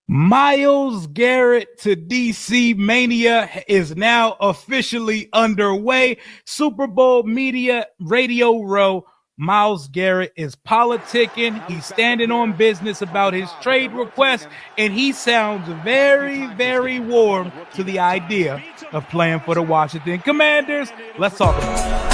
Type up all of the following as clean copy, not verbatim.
Myles Garrett to DC Mania is now officially underway. Super Bowl Media Radio Row. Myles Garrett is politicking. He's standing on business about his trade request, and he sounds very, very warm to the idea of playing for the Washington Commanders. Let's talk about it.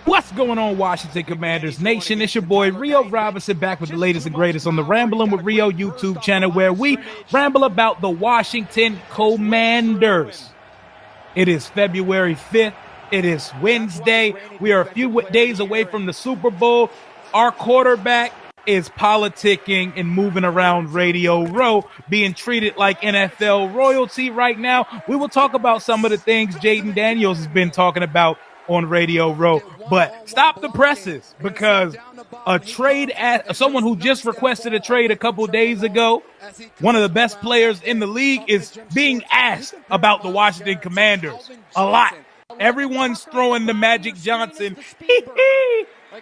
What's going on, Washington Commanders Nation? It's your boy Rio Robinson back with the latest and greatest on the Ramblin' with Rio YouTube channel, where we ramble about the Washington Commanders. It is February 5th. It is Wednesday. We are a few days away from the Super Bowl. Our quarterback is politicking and moving around Radio Row, being treated like NFL royalty right now. We will talk about some of the things Jaden Daniels has been talking about on Radio Row, but stop the presses, because a trade someone who just requested a trade a couple days ago, one of the best players in the league, is being asked about the Washington Commanders a lot. Everyone's throwing the Magic Johnson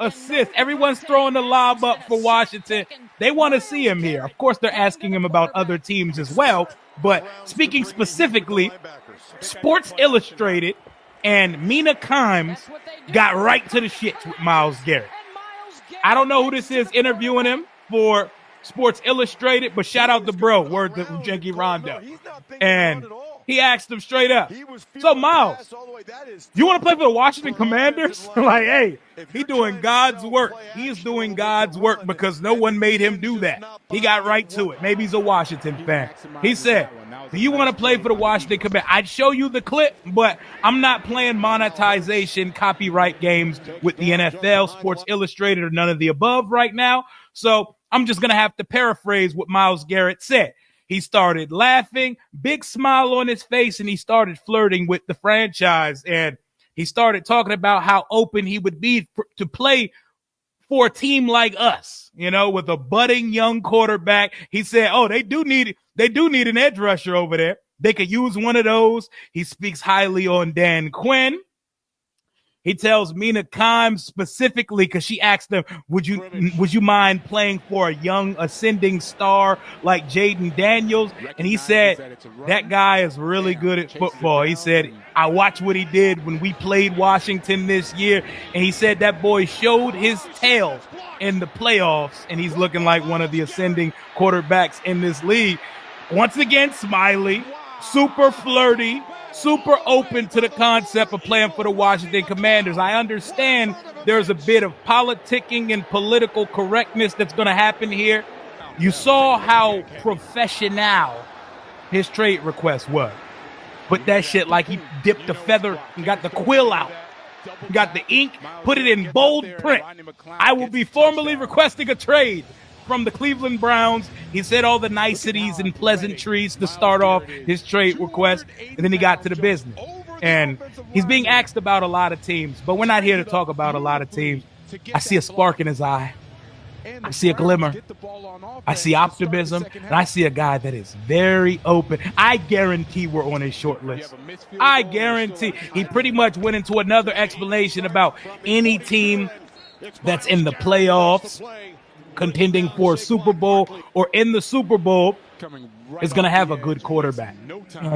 assist. Everyone's throwing the lob up for Washington. They want to see him here. Of course, they're asking him about other teams as well, but speaking specifically, Sports Illustrated and Mina Kimes got right to the shits with Myles Garrett. I don't know who this is interviewing him for Sports Illustrated, but shout out to bro, word to Janky Rondo. And he asked him straight up, so Myles, you want to play for the Washington Commanders? Like, hey, he's doing God's work. He's doing God's work because no one made him do that. He got right to it. Maybe he's a Washington fan. He said, do you want to play for the Washington Commanders? I'd show you the clip, but I'm not playing monetization, copyright games with the NFL, Sports Illustrated, or none of the above right now. So I'm just going to have to paraphrase what Myles Garrett said. He started laughing, big smile on his face, and he started flirting with the franchise. And he started talking about how open he would be to play for a team like us, you know, with a budding young quarterback. He said, oh, they do need an edge rusher over there. They could use one of those. He speaks highly on Dan Quinn. He tells Mina Kimes specifically, because she asked him, would you mind playing for a young ascending star like Jaden Daniels? And he said, that guy is really good at football. He said, I watched what he did when we played Washington this year. And he said that boy showed his tail in the playoffs, and he's looking like one of the ascending quarterbacks in this league. Once again, smiley, super flirty, super open to the concept of playing for the Washington Commanders. I understand there's a bit of politicking and political correctness that's going to happen here. You saw how professional his trade request was. Put that shit like he dipped the feather and got the quill out. Got the ink, put it in bold print. I will be formally requesting a trade from the Cleveland Browns. He said all the niceties and pleasantries to start off his trade request, and then he got to the business. And he's being asked about a lot of teams, but we're not here to talk about a lot of teams. I see a spark in his eye. I see a glimmer. I see optimism, and I see a guy that is very open. I guarantee we're on his short list. I guarantee. He pretty much went into another explanation about any team that's in the playoffs, contending for a Super Bowl, or in the Super Bowl, is going to have a good quarterback.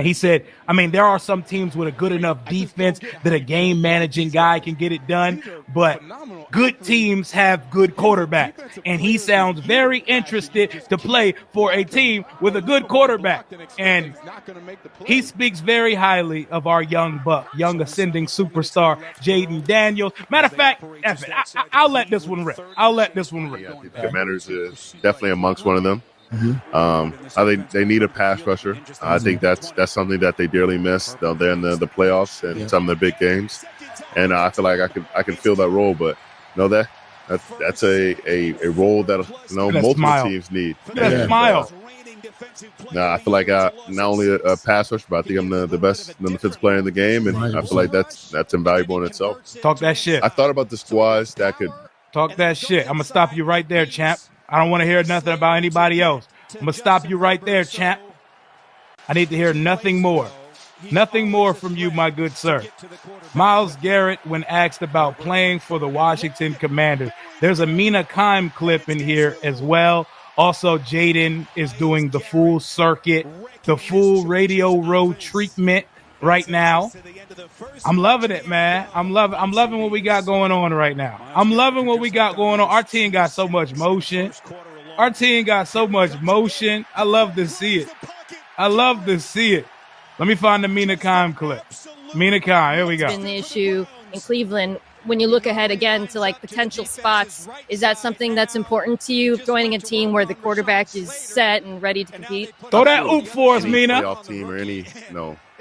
He said, I mean, there are some teams with a good enough defense that a game managing guy can get it done, but good teams have good quarterbacks. And he sounds very interested to play for a team with a good quarterback. And he speaks very highly of our young buck, young ascending superstar, Jaden Daniels. Matter of fact, I'll let this one rip. Yeah, I think the Commanders is definitely amongst one of them. I think they need a pass rusher. I think that's something that they dearly miss down there in the playoffs and some of the big games. And I feel like I can fill that role, but that's a role that multiple teams need. Smile. I feel like not only a pass rusher, but I think I'm the best defensive player in the game, and I feel like that's invaluable in itself. Talk that shit. I thought about the squads that could talk that shit. I'm gonna stop you right there, champ. I don't want to hear nothing about anybody else. I'm going to stop you right there, champ. I need to hear nothing more. Nothing more from you, my good sir. Myles Garrett, when asked about playing for the Washington Commanders. There's a Mina Kimes clip in here as well. Also, Jaden is doing the full circuit, the full Radio Row treatment right now. I'm loving it, man. I'm loving what we got going on right now. I'm loving what we got going on. Our team got so much motion. Our team got so much motion. I love to see it. I love to see it. Let me find the Mina Kimes clip. Mina Kimes, here we go. It's been the issue in Cleveland. When you look ahead again to like potential spots, is that something that's important to you, joining a team where the quarterback is set and ready to compete? Throw that oop for us, Mina. Playoff team or any,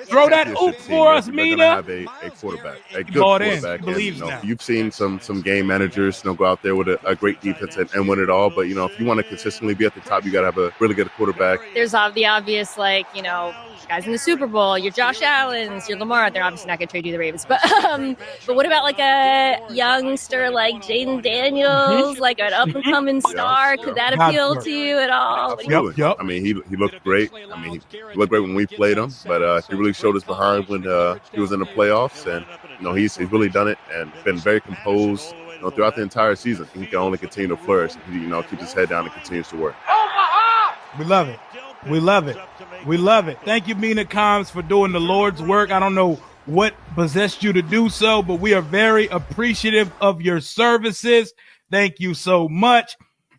throw that oop for us, Mina. Have a quarterback, a good quarterback. Believes now. You've seen some game managers, go out there with a great defense and win it all. But if you want to consistently be at the top, you got to have a really good quarterback. There's the obvious, guys in the Super Bowl, your Josh Allens, your Lamar. They're obviously not going to trade you the Ravens, but what about like a youngster like Jaden Daniels, like an up and coming star? Could that appeal to you at all? Yep. I mean, he looked great. I mean, he looked great when we played him, but he really showed us behind when he was in the playoffs, and he's really done it and been very composed throughout the entire season. He can only continue to flourish if he keep his head down and continues to work. We love it. We love it. We love it. Thank you, Mina Kimes, for doing the Lord's work. I don't know what possessed you to do so, but we are very appreciative of your services. Thank you so much.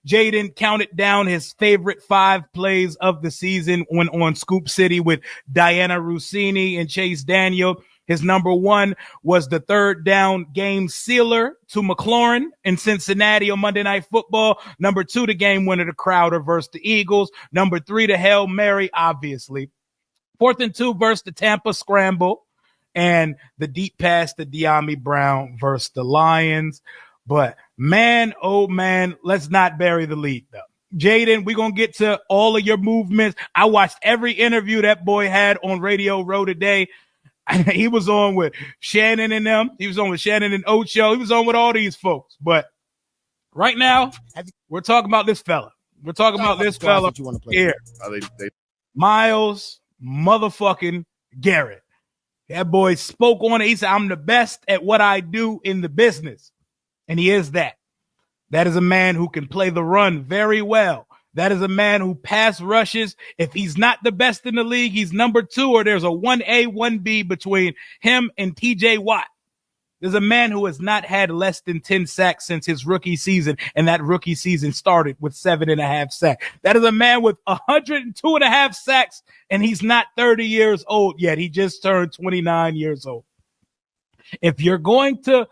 Jaden counted down his favorite 5 plays of the season when on Scoop City with Diana Rossini and Chase Daniel. His number 1 was the 3rd down game sealer to McLaurin in Cincinnati on Monday Night Football. Number 2, the game winner to Crowder versus the Eagles. Number 3, the Hail Mary, obviously. 4th and 2 versus the Tampa Scramble. And the deep pass to De'Ami Brown versus the Lions. But man, oh man, let's not bury the lead though. Jaden, we're going to get to all of your movements. I watched every interview that boy had on Radio Row today. He was on with Shannon and them. He was on with Shannon and Ocho. He was on with all these folks. But right now, we're talking about this fella. We're talking about this fella here. Myles motherfucking Garrett. That boy spoke on it. He said, I'm the best at what I do in the business. And he is that. That is a man who can play the run very well. That is a man who pass rushes. If he's not the best in the league, he's number 2, or there's a 1A, 1B between him and TJ Watt. There's a man who has not had less than 10 sacks since his rookie season, and that rookie season started with 7.5 sacks. That is a man with 102.5 sacks, and he's not 30 years old yet. He just turned 29 years old. If you're going to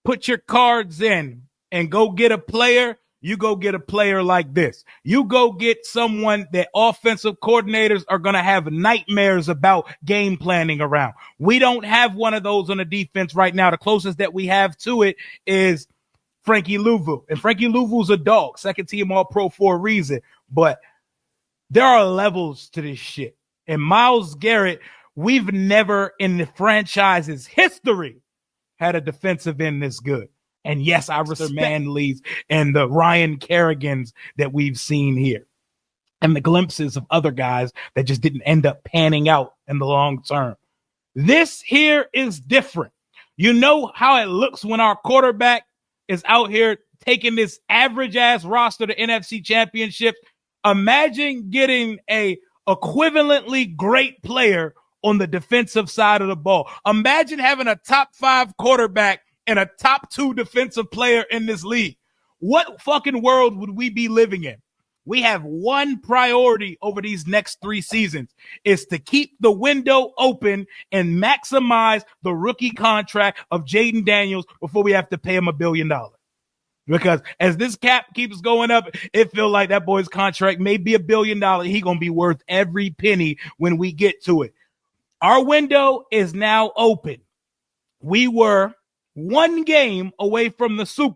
put your cards in and go get a player, you go get a player like this. You go get someone that offensive coordinators are going to have nightmares about game planning around. We don't have one of those on the defense right now. The closest that we have to it is Frankie Louvu. And Frankie Louvu's a dog, second team All-Pro for a reason. But there are levels to this shit. And Myles Garrett, we've never in the franchise's history had a defensive end this good. And yes, I respect Manleys and the Ryan Kerrigans that we've seen here and the glimpses of other guys that just didn't end up panning out in the long term. This here is different. You know how it looks when our quarterback is out here taking this average ass roster to NFC Championship. Imagine getting a equivalently great player on the defensive side of the ball. Imagine having a top 5 quarterback and a top 2 defensive player in this league. What fucking world would we be living in? We have one priority over these next 3 seasons is to keep the window open and maximize the rookie contract of Jaden Daniels before we have to pay him $1 billion. Because as this cap keeps going up, it feels like that boy's contract may be $1 billion. He's going to be worth every penny when we get to it. Our window is now open. We were 1 game away from the Super